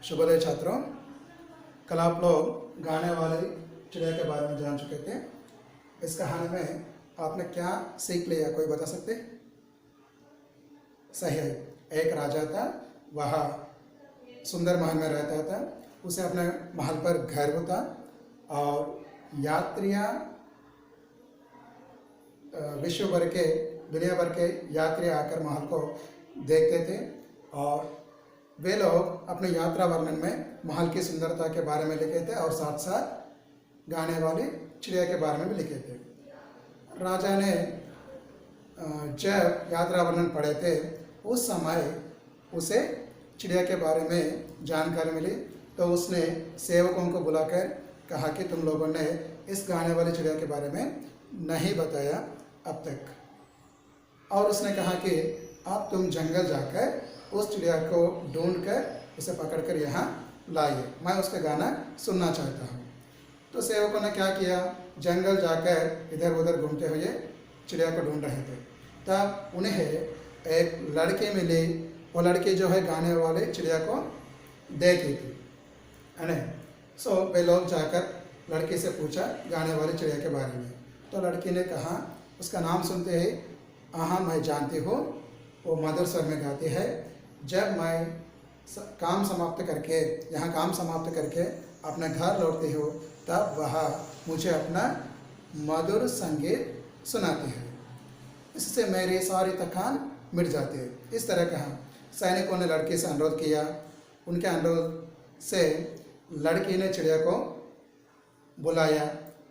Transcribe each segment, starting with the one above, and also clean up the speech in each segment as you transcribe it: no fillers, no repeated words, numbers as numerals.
शुभोदय छात्रों, कल आप लोग गाने वाले चिड़िया के बारे में जान चुके थे। इस कहानी में आपने क्या सीख लिया, कोई बता सकते? सही है, एक राजा था, वह सुंदर महल में रहता था। उसे अपने महल पर गर्व था और यात्रियाँ विश्व भर के, दुनिया भर के यात्री आकर महल को देखते थे और वे लोग अपने यात्रा वर्णन में महल की सुंदरता के बारे में लिखे थे और साथ साथ गाने वाली चिड़िया के बारे में भी लिखे थे। राजा ने जब यात्रा वर्णन पढ़े थे उस समय उसे चिड़िया के बारे में जानकारी मिली, तो उसने सेवकों को बुलाकर कहा कि तुम लोगों ने इस गाने वाली चिड़िया के बारे में नहीं बताया अब तक, और उसने कहा कि अब तुम जंगल जाकर उस चिड़िया को ढूंढकर उसे पकड़कर यहाँ लाइए, मैं उसका गाना सुनना चाहता हूँ। तो सेवकों ने क्या किया, जंगल जाकर इधर उधर घूमते हुए चिड़िया को ढूंढ रहे थे। तब उन्हें एक लड़की मिली। वो लड़की जो है गाने वाले चिड़िया को देखी थी, है ना। सो वे लोग जाकर लड़की से पूछा गाने वाली चिड़िया के बारे में। तो लड़की ने कहा, उसका नाम सुनते ही, हाँ मैं जानती हूँ, वो मधुर स्वर में गाती है। जब मैं काम समाप्त करके, यहाँ काम समाप्त करके अपने घर लौटती हूँ, तब वह मुझे अपना मधुर संगीत सुनाती है। इससे मेरी सारी थकान मिट जाती है। इस तरह कहा। सैनिकों ने लड़की से अनुरोध किया। उनके अनुरोध से लड़की ने चिड़िया को बुलाया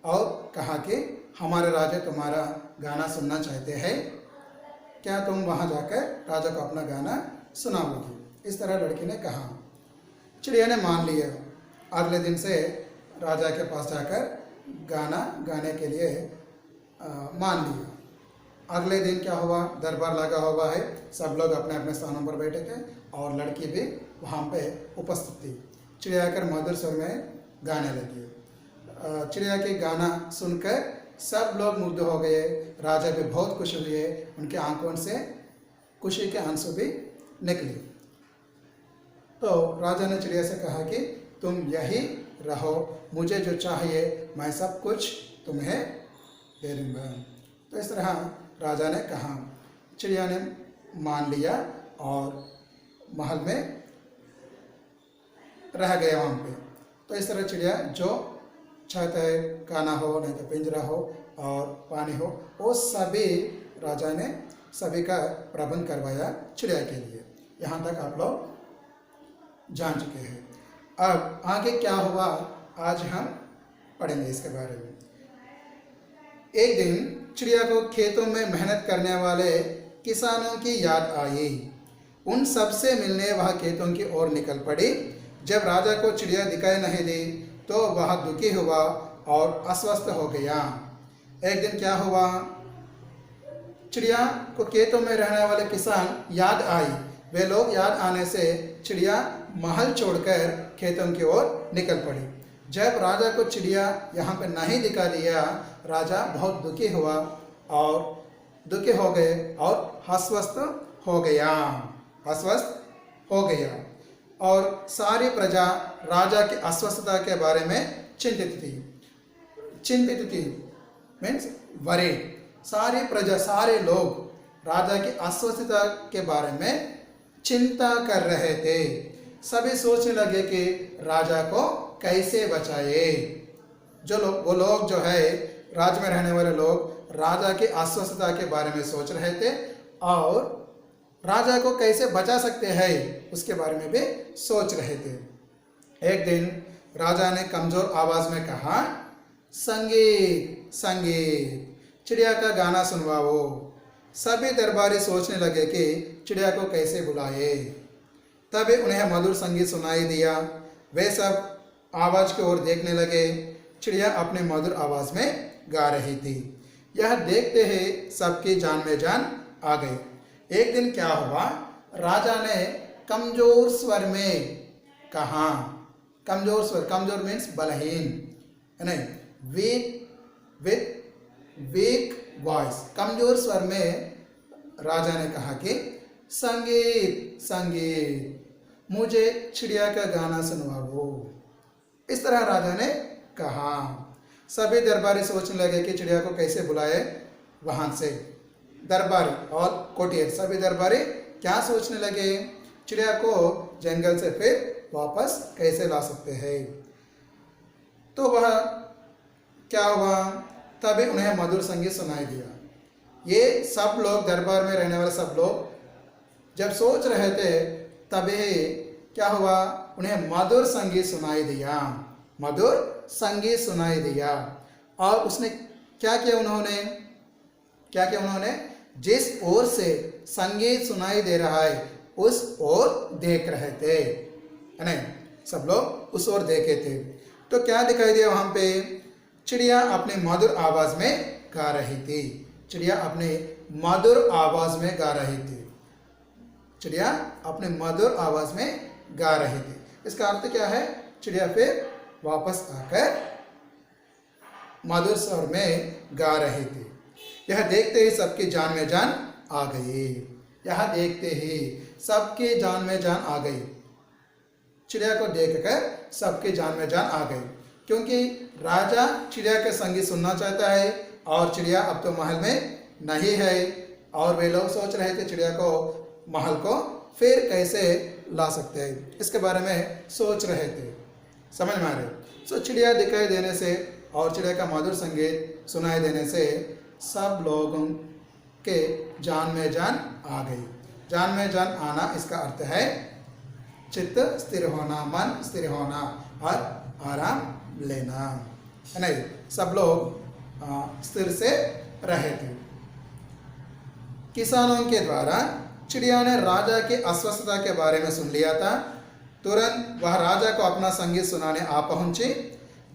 और कहा कि हमारे राजा तुम्हारा गाना सुनना चाहते हैं, क्या तुम वहाँ जाकर राजा को अपना गाना सुनाओगी? इस तरह लड़की ने कहा। चिड़िया ने मान लिया। अगले दिन से राजा के पास जाकर गाना गाने के लिए मान लिया। अगले दिन क्या हुआ, दरबार लगा हुआ है, सब लोग अपने अपने स्थानों पर बैठे थे और लड़की भी वहाँ पे उपस्थित थी। चिड़िया आकर मधुर स्वर में गाने लगी। चिड़िया के गाना सुनकर सब लोग मुग्ध हो गए। राजा भी बहुत खुश हुए, उनके आंखों से खुशी के आंसू भी निकले। तो राजा ने चिड़िया से कहा कि तुम यही रहो, मुझे जो चाहिए मैं सब कुछ तुम्हें दे दूँगा। तो इस तरह राजा ने कहा। चिड़िया ने मान लिया और महल में रह गया वहाँ पे। तो इस तरह चिड़िया जो चाहता है, खाना हो नहीं तो पिंजरा हो और पानी हो, वो सभी राजा ने सभी का प्रबंध करवाया चिड़िया के लिए। यहाँ तक आप लोग जान चुके हैं। अब आगे क्या हुआ आज हम पढ़ेंगे इसके बारे में। एक दिन चिड़िया को खेतों में मेहनत करने वाले किसानों की याद आई। उन सब से मिलने वह खेतों की ओर निकल पड़ी। जब राजा को चिड़िया दिखाई नहीं दी तो वह दुखी हुआ और अस्वस्थ हो गया। एक दिन क्या हुआ, चिड़िया को खेतों में रहने वाले किसान याद आई। वे लोग याद आने से चिड़िया महल छोड़कर खेतों की ओर निकल पड़ी। जब राजा को चिड़िया यहाँ पर नहीं दिखा दिया, राजा बहुत दुखी हुआ और दुखी हो गए और अस्वस्थ हो गया और सारी प्रजा राजा की अस्वस्थता के बारे में चिंतित थी मीन्स वरी। सारी प्रजा, सारे लोग राजा की अस्वस्थता के बारे में चिंता कर रहे थे। सभी सोचने लगे कि राजा को कैसे बचाए। वो लोग जो है, राज्य में रहने वाले लोग राजा की अस्वस्थता के बारे में सोच रहे थे और राजा को कैसे बचा सकते हैं उसके बारे में भी सोच रहे थे। एक दिन राजा ने कमजोर आवाज में कहा, संगीत संगीत, चिड़िया का गाना सुनवाओ। सभी दरबारी सोचने लगे कि चिड़िया को कैसे बुलाए। तभी उन्हें मधुर संगीत सुनाई दिया। वे सब आवाज की ओर देखने लगे। चिड़िया अपने मधुर आवाज में गा रही थी। यह देखते ही सबकी जान में जान आ गई। एक दिन क्या हुआ, राजा ने कमजोर स्वर में कहा। कमजोर स्वर, कमजोर मीन्स बलहीन, है ना, वीक वॉइस। कमजोर स्वर में राजा ने कहा कि संगीत संगीत। मुझे चिड़िया का गाना सुनवाओ। इस तरह राजा ने कहा। सभी दरबारी सोचने लगे कि चिड़िया को कैसे बुलाए वहां से। दरबारी और कोटियर सभी दरबारी क्या सोचने लगे, चिड़िया को जंगल से फिर वापस कैसे ला सकते हैं। तो वह क्या हुआ, तभी उन्हें मधुर संगीत सुनाई दिया। ये सब लोग, दरबार में रहने वाले सब लोग जब सोच रहे थे, तभी क्या हुआ, उन्हें मधुर संगीत सुनाई दिया। मधुर संगीत सुनाई दिया। और उसने क्या किया, उन्होंने जिस ओर से संगीत सुनाई दे रहा है उस ओर देख रहे थे, है नहीं, सब लोग उस ओर देखे थे। तो क्या दिखाई दिया वहां पे, चिड़िया अपनी मधुर आवाज में गा रही थी। चिड़िया अपने मधुर आवाज में गा रही थी। चिड़िया अपने मधुर आवाज में गा रही थी। इसका अर्थ क्या है, चिड़िया फिर वापस आकर मधुर स्वर में गा रही थी। यह देखते ही सबकी जान में जान आ गई। यह देखते ही सबकी जान में जान आ गई। चिड़िया को देखकर सबकी जान में जान आ गई, क्योंकि राजा चिड़िया के संगीत सुनना चाहता है और चिड़िया अब तो महल में नहीं है। और वे लोग सोच रहे थे चिड़िया को, महल को फिर कैसे ला सकते हैं, इसके बारे में सोच रहे थे। समझ में आ रहे। सो चिड़िया दिखाई देने से और चिड़िया का मधुर संगीत सुनाई देने से सब लोगों के जान में जान आ गई। जान में जान आना, इसका अर्थ है चित्त स्थिर होना, मन स्थिर होना और आराम लेना, है नहीं। सब लोग स्थिर से रहे थे। किसानों के द्वारा चिड़िया ने राजा की अस्वस्थता के बारे में सुन लिया था। तुरंत वह राजा को अपना संगीत सुनाने आ पहुंची।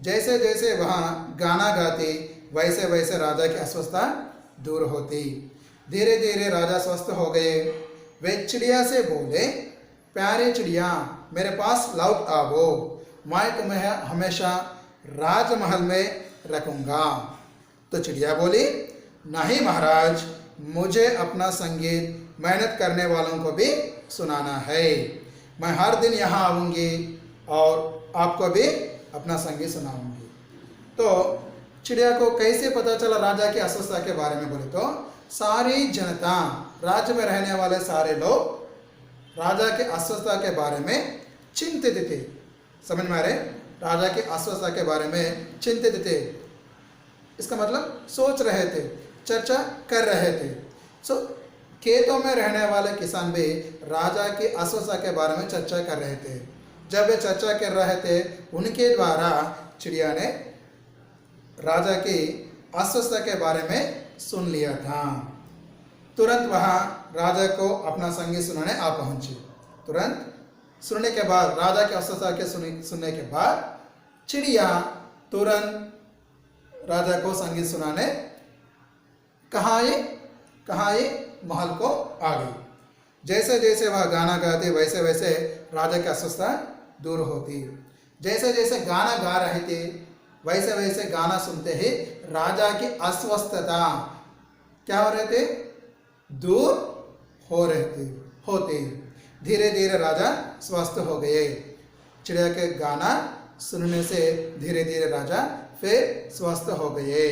जैसे जैसे वहाँ गाना गाती, वैसे वैसे राजा की अस्वस्थता दूर होती। धीरे धीरे राजा स्वस्थ हो गए। वे चिड़िया से बोले, प्यारे चिड़िया, मेरे पास लौट आओ, मैं तुम्हें हमेशा राजमहल में रखूंगा। तो चिड़िया बोली, नहीं महाराज, मुझे अपना संगीत मेहनत करने वालों को भी सुनाना है। मैं हर दिन यहाँ आऊँगी और आपको भी अपना संगीत सुनाऊंगी। तो चिड़िया को कैसे पता चला राजा की अस्वस्थता के बारे में, बोले तो सारी जनता, राज्य में रहने वाले सारे लोग राजा के अस्वस्थता के बारे में चिंतित थे। समझ में आ रहे, राजा के अस्वस्थता के बारे में चिंतित थे। इसका मतलब सोच रहे थे, चर्चा कर रहे थे। सो खेतों में रहने वाले किसान भी राजा की अस्वस्थता के बारे में चर्चा कर रहे थे। जब वे चर्चा कर रहे थे, उनके द्वारा चिड़िया ने राजा की अस्वस्थता के बारे में सुन लिया था। तुरंत वहाँ राजा को अपना संगीत सुनाने आ पहुंची। तुरंत सुनने के बाद, राजा की अस्वस्थता के सुनने के बाद चिड़िया तुरंत राजा को संगीत सुनाने कहाँ ये महल को आ गई। जैसे जैसे वह गाना गाती, वैसे वैसे राजा की अस्वस्थता दूर होती। जैसे जैसे गाना गा रहे थे, वैसे वैसे गाना सुनते ही राजा की अस्वस्थता क्या हो रहे थे, दूर हो रहे थे, होते। धीरे धीरे राजा स्वस्थ हो गए। चिड़िया के गाना सुनने से धीरे धीरे राजा फिर स्वस्थ हो गए।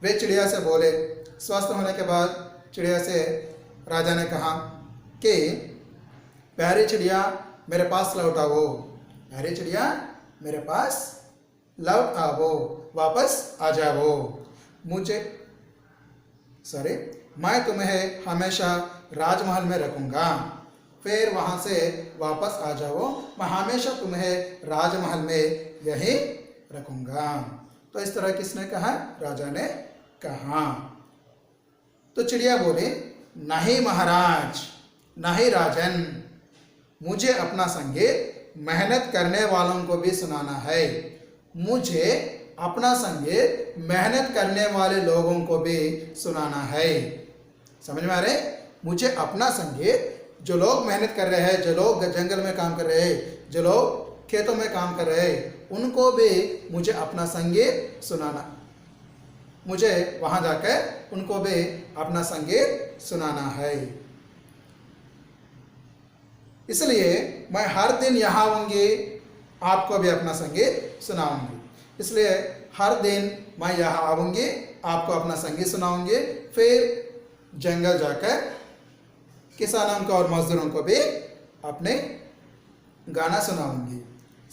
वे चिड़िया से बोले। स्वस्थ होने के बाद चिड़िया से राजा ने कहा कि प्यारी चिड़िया, मेरे पास लौट आओ। प्यारी चिड़िया, मेरे पास लौट आओ, वापस आ जाओ। मैं तुम्हें हमेशा राजमहल में रखूंगा। फिर वहाँ से वापस आ जाओ, मैं हमेशा तुम्हें राजमहल में यहीं रखूंगा। तो इस तरह किसने कहा, राजा ने कहा। तो चिड़िया बोली, नहीं महाराज, नहीं राजन, मुझे अपना संगीत मेहनत करने वालों को भी सुनाना है। मुझे अपना संगीत मेहनत करने वाले लोगों को भी सुनाना है। समझ में आ रहे, मुझे अपना संगीत, जो लोग मेहनत कर रहे हैं, जो लोग जंगल में काम कर रहे हैं, जो लोग खेतों में काम कर रहे हैं, उनको भी मुझे अपना संगीत सुनाना, मुझे वहाँ जाकर उनको भी अपना संगीत सुनाना है। इसलिए मैं हर दिन यहाँ आऊँगी, आपको भी अपना संगीत सुनाऊंगी। इसलिए हर दिन मैं यहाँ आऊँगी, आपको अपना संगीत सुनाऊंगी, फिर जंगल जाकर किसानों को और मजदूरों को भी अपने गाना सुनाऊंगी।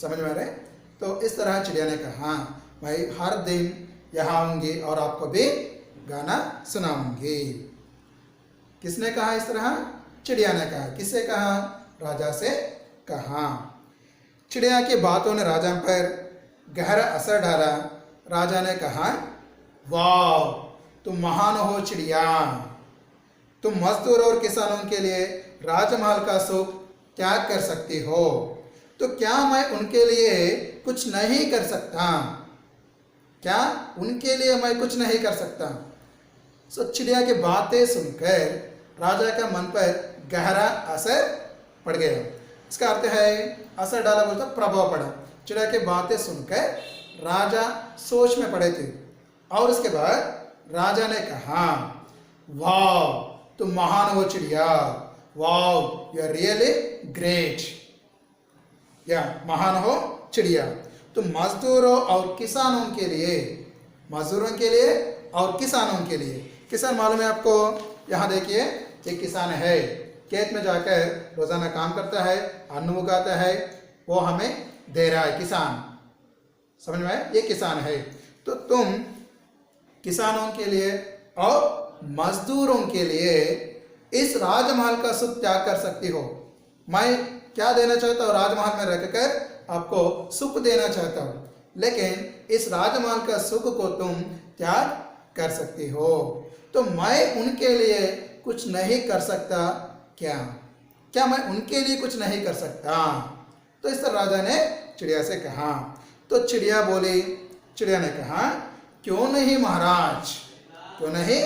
समझ में आ रहे? तो इस तरह चिड़िया ने कहा, हाँ मैं हर दिन यहाँ आऊँगी और आपको भी गाना सुनाऊंगी। किसने कहा इस तरह? चिड़िया ने कहा। किससे कहा? राजा से कहा। चिड़िया की बातों ने राजा पर गहरा असर डाला। राजा ने कहा, वाह तुम महान हो चिड़िया, तुम मजदूर और किसानों के लिए राजमहल का सुख त्याग कर सकती हो, तो क्या मैं उनके लिए कुछ नहीं कर सकता? क्या उनके लिए मैं कुछ नहीं कर सकता? सो चिड़िया की बातें सुनकर राजा का मन पर गहरा असर पड़ गया। इसका अर्थ है असर डाला बोलता प्रभाव पड़ा। चिड़िया की बातें सुनकर राजा सोच में पड़े थे और उसके बाद राजा ने कहा, वाह तुम महान हो चिड़िया, वाह यू आर रियली ग्रेट, या महान हो चिड़िया, तुम मजदूरों और किसानों के लिए, मजदूरों के लिए और किसानों के लिए। किसान मालूम है आपको? यहाँ देखिए एक किसान है, खेत में जाकर रोजाना काम करता है, अन्न उगाता है, वो हमें दे रहा है, किसान। समझ में आया? ये किसान है। तो तुम किसानों के लिए और मजदूरों के लिए इस राजमहल का सुख त्याग कर सकती हो। मैं क्या देना चाहता हूँ? राजमहल में रहकर आपको सुख देना चाहता हूँ, लेकिन इस राजमहल का सुख को तुम त्याग कर सकती हो, तो मैं उनके लिए कुछ नहीं कर सकता क्या? क्या मैं उनके लिए कुछ नहीं कर सकता? तो इस तरह राजा ने चिड़िया से कहा। तो चिड़िया बोली, चिड़िया ने कहा, क्यों नहीं महाराज, क्यों नहीं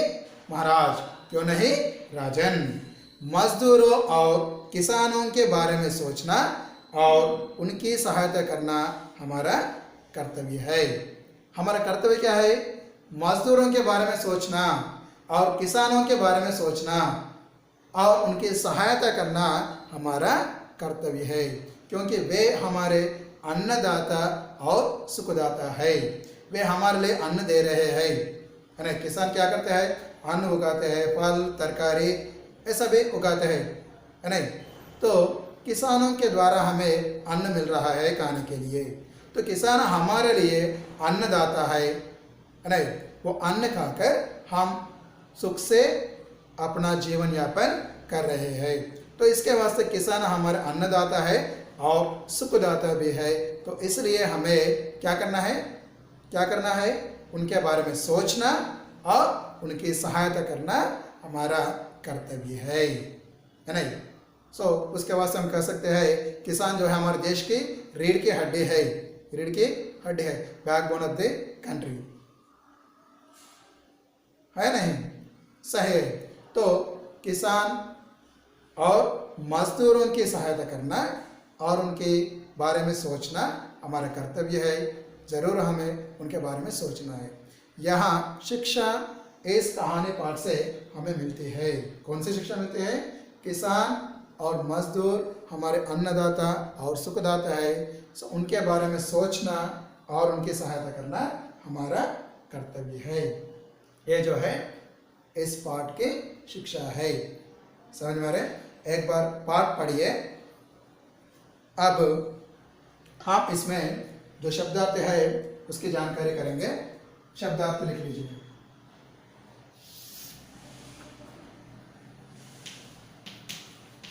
महाराज, क्यों नहीं राजन, मजदूरों और किसानों के बारे में सोचना और उनकी सहायता करना हमारा कर्तव्य है। हमारा कर्तव्य क्या है? मजदूरों के बारे में सोचना और किसानों के बारे में सोचना और उनकी सहायता करना हमारा कर्तव्य है, क्योंकि वे हमारे अन्नदाता और सुखदाता है। वे हमारे लिए अन्न दे रहे हैं, है ना? किसान क्या करते हैं? अन्न उगाते हैं, फल तरकारी ऐसा भी उगाते हैं, है नहीं? तो किसानों के द्वारा हमें अन्न मिल रहा है खाने के लिए। तो किसान हमारे लिए अन्नदाता है नहीं? वो अन्न खाकर हम सुख से अपना जीवन यापन कर रहे हैं। तो इसके वास्ते किसान हमारे अन्नदाता है और सुखदाता भी है। तो इसलिए हमें क्या करना है? क्या करना है? उनके बारे में सोचना और उनकी सहायता करना हमारा कर्तव्य है नहीं? सो उसके वास्ते हम कह सकते हैं किसान जो है हमारे देश की रीढ़ की हड्डी है, रीढ़ की हड्डी है, बैकबोन ऑफ द कंट्री, है नहीं? सही है। तो किसान और मजदूरों की सहायता करना और उनके बारे में सोचना हमारा कर्तव्य है। ज़रूर हमें उनके बारे में सोचना है। यहाँ शिक्षा इस कहानी पाठ से हमें मिलती है। कौन सी शिक्षा मिलती है? किसान और मजदूर हमारे अन्नदाता और सुखदाता है। सो उनके बारे में सोचना और उनकी सहायता करना हमारा कर्तव्य है। ये जो है इस पाठ की शिक्षा है। समझ में आ रहे? एक बार पाठ पढ़िए। अब हम इसमें जो शब्दार्थ है उसकी जानकारी करेंगे। शब्दार्थ लिख लीजिए।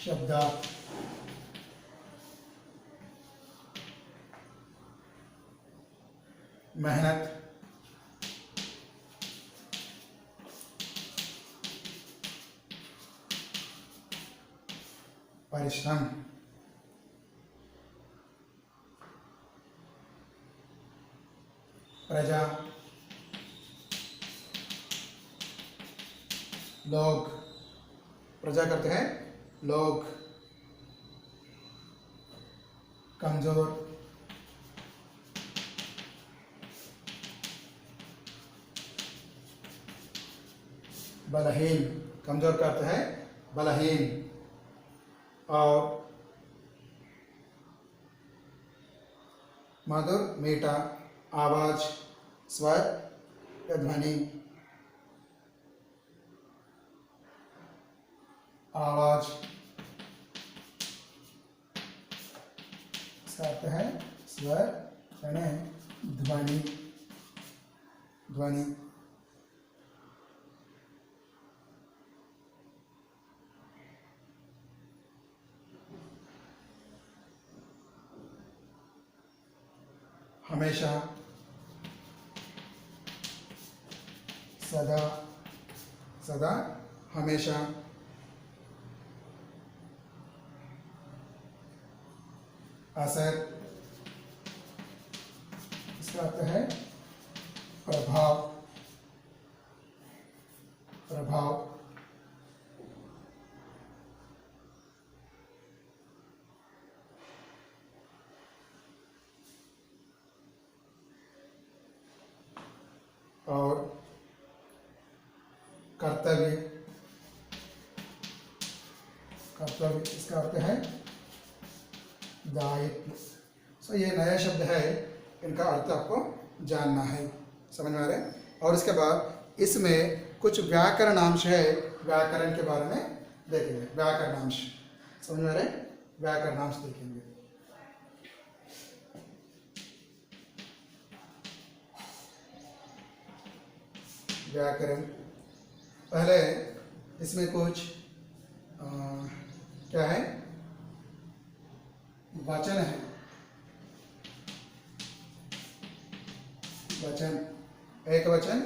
शब्दार्थ, मेहनत, परिश्रम, प्रजा, लोग, प्रजा करते हैं लोग, कमजोर, बलहीन, कमजोर का अर्थ है बलहीन, और मधुर मीठा, आवाज, स्वर या ध्वनि, आवाज, इसका अर्थ है स्वर यानी ध्वनि, ध्वनि। हमेशा, सदा, सदा, हमेशा। असर, इसका अर्थ है प्रभाव, प्रभाव। और कर्तव्य, कर्तव्य इसका अर्थ है दायित्व। सो ये नया शब्द है, इनका अर्थ आपको जानना है, समझ में आ रहा है। और इसके बाद इसमें कुछ व्याकरणांश है, व्याकरण के बारे में देखेंगे। व्याकरणांश समझ में आ रहा है, व्याकरणांश देखेंगे। व्याकरण, पहले इसमें कुछ क्या है, वचन है, वचन, एक वचन,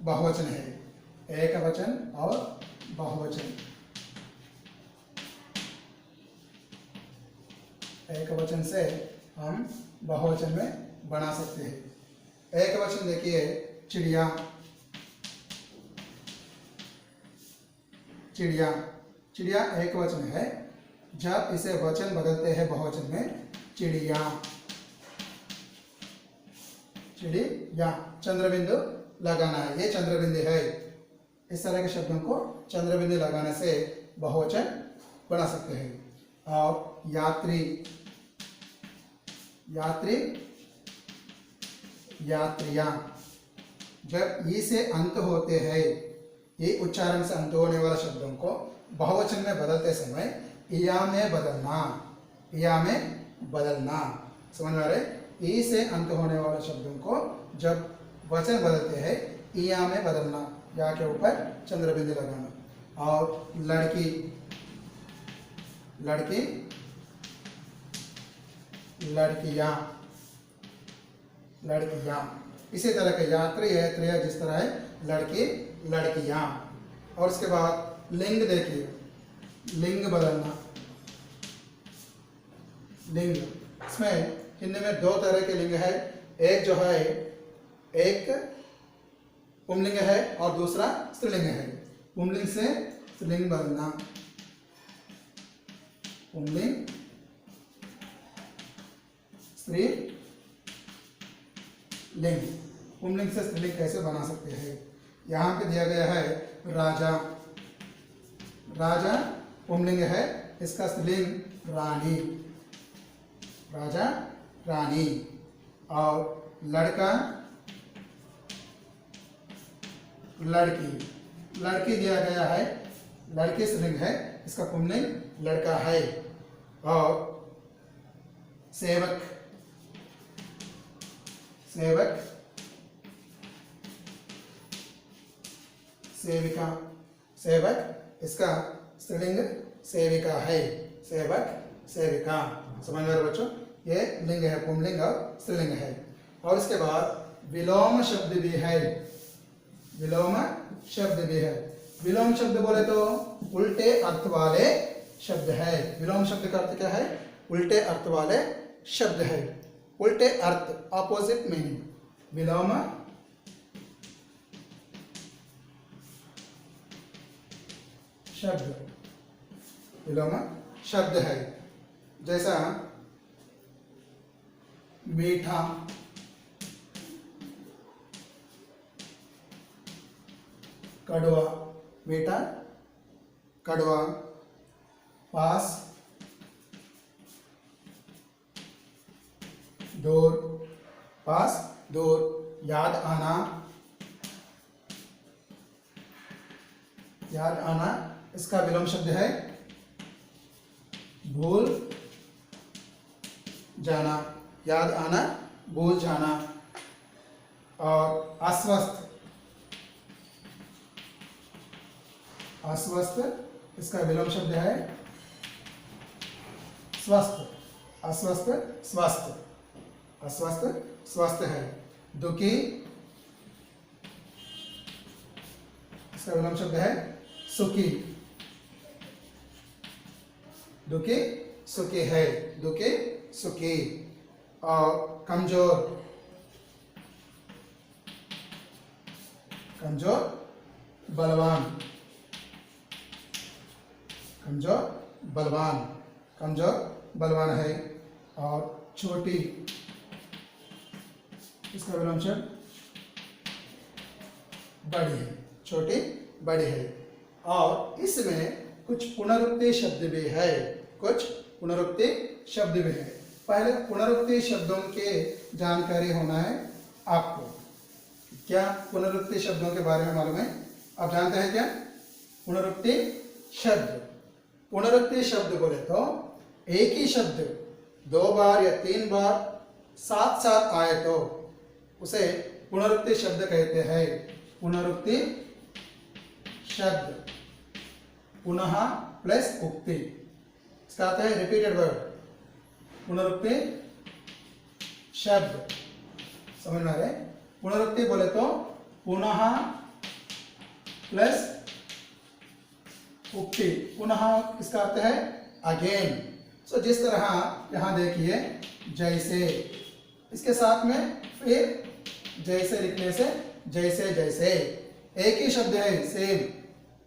बहुवचन है, एक वचन और बहुवचन। एक वचन से हम बहुवचन में बना सकते हैं। एक वचन देखिए, चिड़िया, चिड़िया, चिड़िया एक वचन है। जब इसे वचन बदलते हैं बहुवचन में, चिड़िया, चिड़िया, चंद्रबिंदु लगाना है, ये चंद्रबिंदु है। इस तरह के शब्दों को चंद्रबिंदु लगाने से बहुवचन बना सकते हैं। और यात्री, यात्री, यात्रियां, जब ई से अंत होते हैं, ये उच्चारण से अंत होने वाले शब्दों को बहुवचन में बदलते समय इया में बदलना, इया में बदलना, समझ में आ रहे। ई से अंत होने वाले शब्दों को जब वचन बदलते हैं, इया में बदलना, या के ऊपर चंद्रबिंदु लगाना। और लड़की, लड़की, लड़कियां, लड़कियां, इसी तरह के यात्री, यात्रियां, जिस तरह है लड़की, लड़कियां। और उसके बाद लिंग देखिए, लिंग बदलना, लिंग, इसमें हिंदी में दो तरह के लिंग है। एक जो है, एक पुंलिंग है और दूसरा स्त्रीलिंग है। पुंलिंग से स्त्रीलिंग बदलना, पुंलिंग, स्त्री लिंग। पुंलिंग से स्त्रीलिंग कैसे बना सकते हैं, यहाँ पे दिया गया है राजा, राजा पुंलिंग है, इसका स्त्रीलिंग रानी, राजा, रानी। और लड़का, लड़की, लड़की दिया गया है, लड़की स्त्रीलिंग है, इसका पुंलिंग लड़का है। और सेवक, सेवक, सेविका, सेवक, इसका स्त्रीलिंग सेविका है, सेवक, सेविका। समझ में आ रहा है बच्चों, ये लिंग है, पुंलिंग और स्त्रीलिंग है। और इसके बाद विलोम शब्द भी है, विलोम शब्द भी है। विलोम शब्द बोले तो उल्टे अर्थ वाले शब्द है। विलोम शब्द का अर्थ क्या है, उल्टे अर्थ वाले शब्द है। उल्टे अर्थ, ऑपोजिट मीनिंग, विलोम शब्द, विलोम शब्द है। जैसा मीठा, कड़वा, मीठा, कड़वा। पास, दूर, पास दूर, याद आना, याद आना इसका विलोम शब्द है भूल जाना, याद आना भूल जाना। और अस्वस्थ, अस्वस्थ इसका विलोम शब्द है स्वस्थ, अस्वस्थ स्वस्थ, अस्वस्थ स्वस्थ है। दुखी इसका विलोम शब्द है सुखी, दुखी सुखी है, दुखी सुखी। और कमजोर, कमजोर बलवान, कमजोर बलवान, कमजोर बलवान है। और छोटी इसका विलोम शब्द बड़ी है, छोटी बड़ी है। और इसमें कुछ पुनरुक्ति शब्द भी है, कुछ पुनरुक्ति शब्द भी है। पहले पुनरुक्ति शब्दों के जानकारी होना है आपको। क्या पुनरुक्ति शब्दों के बारे में मालूम है? आप जानते हैं क्या पुनरुक्ति शब्द? पुनरुक्ति शब्द बोले तो एक ही शब्द 2 बार या 3 बार साथ साथ आए तो उसे पुनरुक्ति शब्द कहते हैं। पुनरुक्ति शब्द, पुनः प्लस उक्ति, इसका अर्थ है रिपीटेड वर्ड। पुनरुक्ति शब्द समझ में आ रहे? पुनरुक्ति बोले तो पुनः प्लस उक्ति, पुनः इसका अर्थ है अगेन। सो जिस तरह यहां देखिए जैसे, इसके साथ में फिर जैसे लिखने से जैसे जैसे, एक ही शब्द है सेम,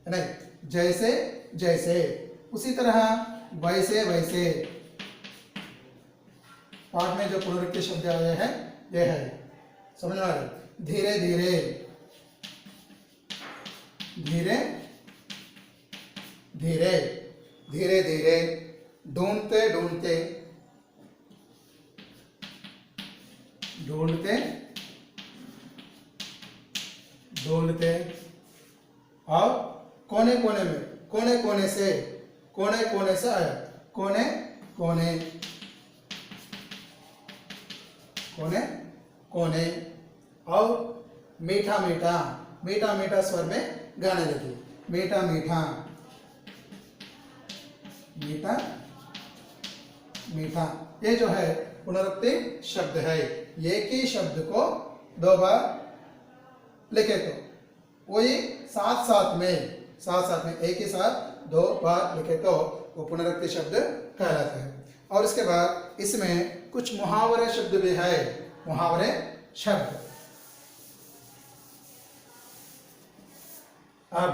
है ना? जैसे जैसे, उसी तरह वैसे वैसे। पाठ में जो पुनरुक्ति शब्द आए हैं यह है, समझ में आ रहा है? धीरे धीरे, धीरे धीरे, धीरे धीरे, ढूंढते ढूंढते, ढूंढते ढूंढते। और कोने कोने में, कोने कोने से, कोने कोने से आया, कोने कोने, कोने कोने। और मीठा मीठा, मीठा मीठा स्वर में गाने लगे, मीठा मीठा, मीठा मीठा। ये जो है पुनरुक्ति शब्द है। एक ही शब्द को 2 बार लिखे तो वही साथ साथ में, साथ साथ में एक ही साथ 2 बार लिखे तो वो पुनरुक्ति शब्द कहलाता है। और इसके बाद इसमें कुछ मुहावरे शब्द भी है, मुहावरे शब्द। अब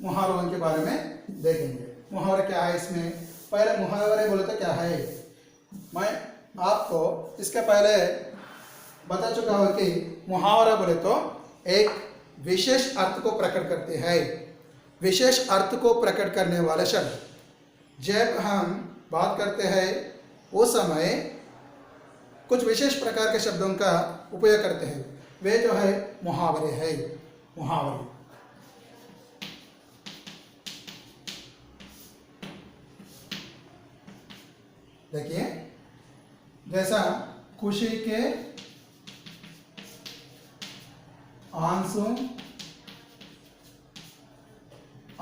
मुहावरों के बारे में देखेंगे। मुहावरे क्या है इसमें? पहले मुहावरे बोले तो क्या है? मैं आपको इसके पहले बता चुका हूं कि मुहावरा बोले तो एक विशेष अर्थ को प्रकट करते हैं, विशेष अर्थ को प्रकट करने वाला शब्द। जब हम बात करते हैं उस समय कुछ विशेष प्रकार के शब्दों का उपयोग करते हैं, वे जो है मुहावरे है, मुहावरे। देखिए जैसा खुशी के आंसू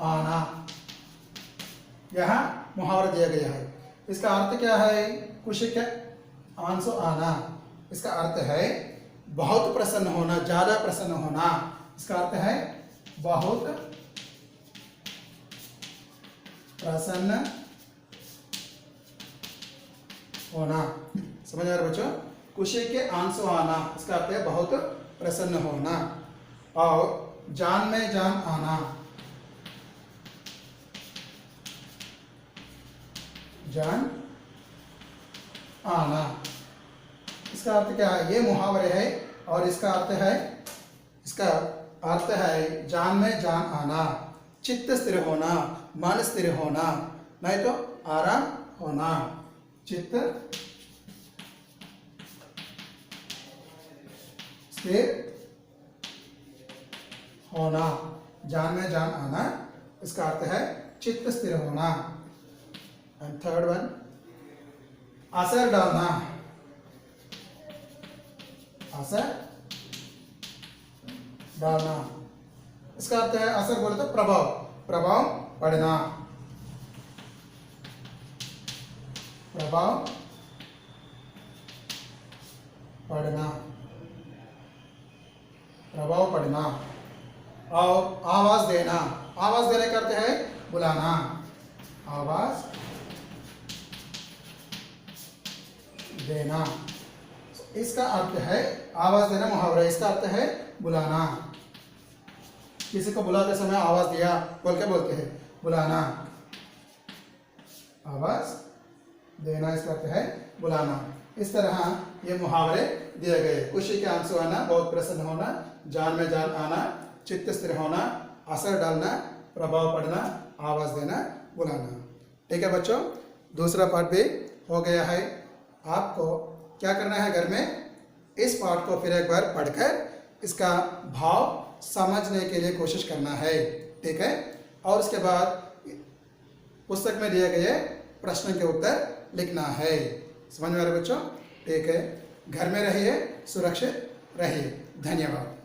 आना, यह मुहावरा दिया गया है। इसका अर्थ क्या है? खुशी के आंसू आना, इसका अर्थ है बहुत प्रसन्न होना, ज्यादा प्रसन्न होना। इसका अर्थ है बहुत प्रसन्न होना। समझ आ रहा बच्चों? खुशी के आंसू आना, इसका अर्थ है बहुत प्रसन्न होना। और जान में जान आना, जान आना, इसका अर्थ क्या है? ये मुहावरे है और इसका अर्थ है, इसका अर्थ है जान में जान आना, चित्त स्थिर होना, मन स्थिर होना, नहीं तो आराम होना। चित्त स्थिर होना, जान में जान आना, इसका अर्थ है चित्त स्थिर होना। एंड थर्ड वन, असर डालना, असर डालना, इसका अर्थ है असर बोले तो प्रभाव, प्रभाव पड़ना, प्रभाव पड़ना, प्रभाव पड़ना। और आवाज देना, आवाज देने का अर्थ है बुलाना, आवाज देना, इसका अर्थ है आवाज देना मुहावरा, इसका अर्थ है बुलाना। किसी को बुलाते समय आवाज दिया बोल के बोलते हैं बुलाना, आवाज देना इसका अर्थ है बुलाना। इस तरह ये मुहावरे दिए गए। खुशी के आंसू आना, बहुत प्रसन्न होना, जान में जान आना, चित्त स्थिर होना, असर डालना, प्रभाव पड़ना, आवाज देना, बुलाना। ठीक है बच्चों, दूसरा पार्ट भी हो गया है। आपको क्या करना है, घर में इस पार्ट को फिर एक बार पढ़कर इसका भाव समझने के लिए कोशिश करना है। ठीक है, और उसके बाद पुस्तक में दिए गए प्रश्न के उत्तर लिखना है। समझ में आ रहा है बच्चों? ठीक है, घर में रहिए, सुरक्षित रहिए। धन्यवाद।